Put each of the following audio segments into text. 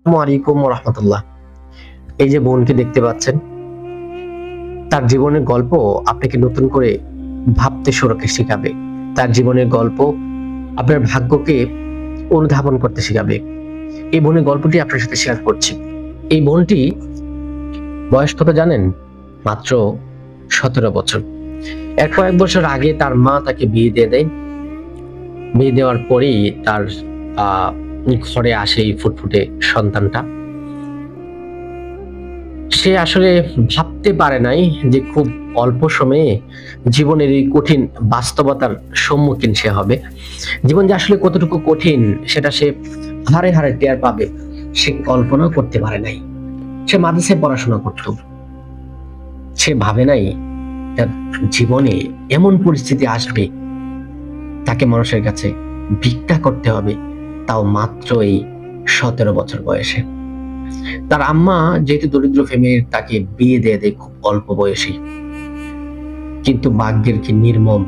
আসসালামু আলাইকুম ওয়া রাহমাতুল্লাহ। এই যে বোনকে দেখতে পাচ্ছেন, তার জীবনের গল্প আপনাকে নতুন করে ভাবতে শিখাবে। তার জীবনের গল্প আপনার ভাগ্যকে অনুধাবন করতে শিখাবে। এই বোনের গল্পটি আপনার সাথে শেয়ার করছি। এই বোনটি বয়স কত জানেন? মাত্র ১৭ বছর। এর কয়েক বছর আগে তার মা তাকে বিয়ে দিয়ে দেয়। বিয়ে দেওয়ার পরেই তার আ ঘরে আসে এই ফুটফুটে সন্তানটা। সে আসলে ভাবতে পারে নাই যে খুব অল্প সময়ে জীবনের এই কঠিন বাস্তবতার সম্মুখীন সে হবে। জীবন যে আসলে কতটুকু কঠিন সেটা সে হাড়ে হাড়ে টের পাবে, সে কল্পনাও করতে পারে নাই। সে মাদ্রাসায় পড়াশোনা করত। সে ভাবে নাই তার জীবনে এমন পরিস্থিতি আসবে, তাকে মানুষের কাছে ভিক্ষা করতে হবে, তাও মাত্র এই ১৭ বছর বয়সে। তার আম্মা যেহেতু দরিদ্র ফ্যামিলির, তাকে বিয়ে দিয়ে দেয় খুব অল্প বয়সী। কিন্তু ভাগ্যের কি নির্মম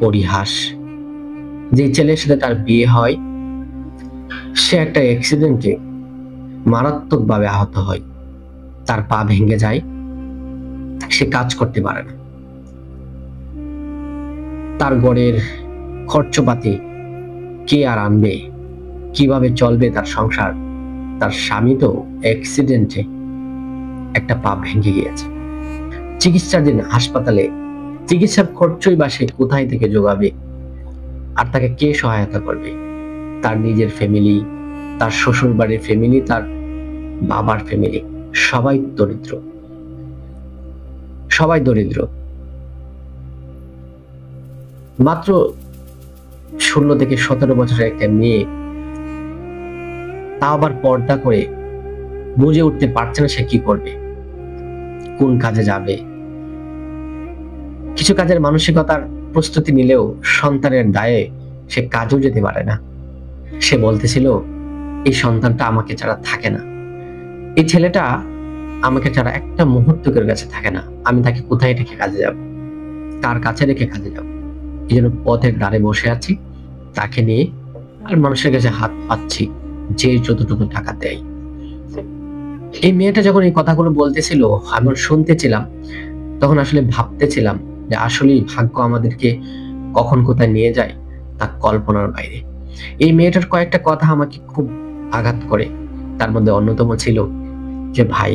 পরিহাস, যে ছেলের সাথে তার বিয়ে হয় সে একটা অ্যাক্সিডেন্টে মারাত্মকভাবে আহত হয়। তার পা ভেঙে যায়, সে কাজ করতে পারে না। তার ঘরের খরচপাতি কে আর আনবে, কিভাবে চলবে তার সংসার? তার স্বামী তো অ্যাক্সিডেন্টে একটা পা ভেঙে গিয়েছে। চিকিৎসাধীন হাসপাতালে, চিকিৎসার খরচই বা সে কোথায় থেকে যোগাবে? আর তাকে কে সহায়তা করবে? তার নিজের ফ্যামিলি, তার শ্বশুর বাড়ির ফ্যামিলি, তার বাবার ফ্যামিলি, সবাই দরিদ্র, সবাই দরিদ্র। মাত্র ১৬ থেকে ১৭ বছরের একটা মেয়ে, তা আবার পর্দা করে, বুঝে উঠতে পারছে না সে কি করবে, কোন কাজে যাবে। কিছু কাজের মানসিকতার প্রস্তুতি নিলেও সন্তানের দায়ে সে কাজও যেতে পারে না। সে বলতেছিল, এই সন্তানটা আমাকে ছাড়া থাকে না, এই ছেলেটা আমাকে ছাড়া একটা মুহূর্তের কাছে থাকে না, আমি তাকে কোথায় রেখে কাজে যাব, কার কাছে রেখে কাজে যাব? এই জন্য পথের ধারে বসে আছি, তাকে নিয়ে, আর মানুষের কাছে হাত পাচ্ছি যে যতটুকু টাকা দেয়। এই মেয়েটা যখন এই কথাগুলো বলতেছিল, আমি শুনতেছিলাম, তখন আসলে ভাবতেছিলাম যে আসলেই ভাগ্য আমাদেরকে কখন কোথায় নিয়ে যায় তা কল্পনার বাইরে। এই মেয়েটার কয়েকটা কথা আমাকে খুব আঘাত করে। তার মধ্যে অন্যতম ছিল যে, ভাই,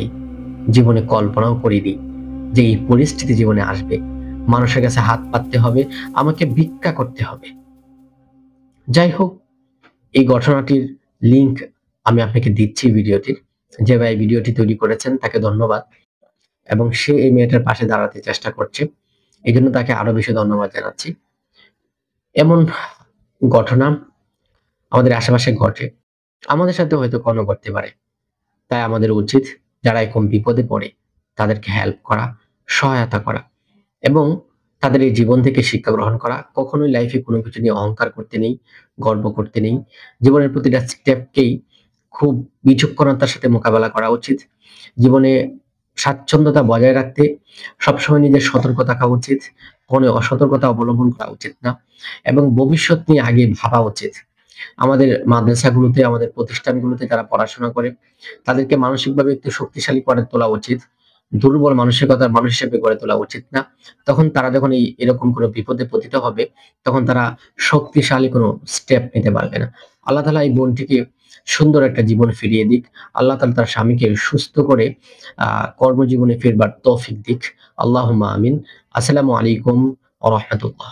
জীবনে কল্পনাও করিনি যে এই পরিস্থিতি জীবনে আসবে, মানুষের কাছে হাত পাততে হবে, আমাকে ভিক্ষা করতে হবে। যাই হোক, এই ঘটনাটির লিংক আমি আপনাকে দিচ্ছি ভিডিওটির। যে ভাই ভিডিওটি তৈরি করেছেন তাকে ধন্যবাদ, এবং সে এই মেয়েটার পাশে দাঁড়াতে চেষ্টা করছে, এই জন্য তাকে আরো বেশি ধন্যবাদ জানাচ্ছি। এমন ঘটনা আমাদের আশেপাশে ঘটে, আমাদের সাথে হয়তো কখনো ঘটতে পারে। তাই আমাদের উচিত যারা এরকম বিপদে পড়ে তাদেরকে হেল্প করা, সহায়তা করা, এবং তাদের এই জীবন থেকে শিক্ষা গ্রহণ করা। কখনোই লাইফে কোনো কিছু নিয়ে অহংকার করতে নেই, গর্ব করতে নেই। জীবনের প্রতিটা স্টেপকেই খুব বিচক্ষণতার সাথে মোকাবেলা করা উচিত। জীবনে স্বাচ্ছন্দ্যতা বজায় রাখতে সবসময় নিজের সতর্ক থাকা উচিত। কোনো অসতর্কতা অবলম্বন করা উচিত না, এবং ভবিষ্যৎ নিয়ে আগে ভাবা উচিত। আমাদের মাদ্রাসাগুলোতে, আমাদের প্রতিষ্ঠানগুলোতে যারা পড়াশোনা করে, তাদেরকে মানসিকভাবে একটু শক্তিশালী করে তোলা উচিত। দুর্বল মানসিকতার মানুষ হিসেবে গড়ে তোলা উচিত না। তখন তারা যখন এরকম কোনো বিপদে পতিত হবে, তখন তারা শক্তিশালী কোনো স্টেপ নিতে পারবে না। আল্লাহ তাআলা এই বোনটিকে সুন্দর একটা জীবন ফিরিয়ে দিক। আল্লাহ তাআলা তার স্বামীকে সুস্থ করে কর্মজীবনে ফিরবার তৌফিক দিক। আল্লাহুম্মা আমিন। আসসালামু আলাইকুম ওয়া রাহমাতুল্লাহ।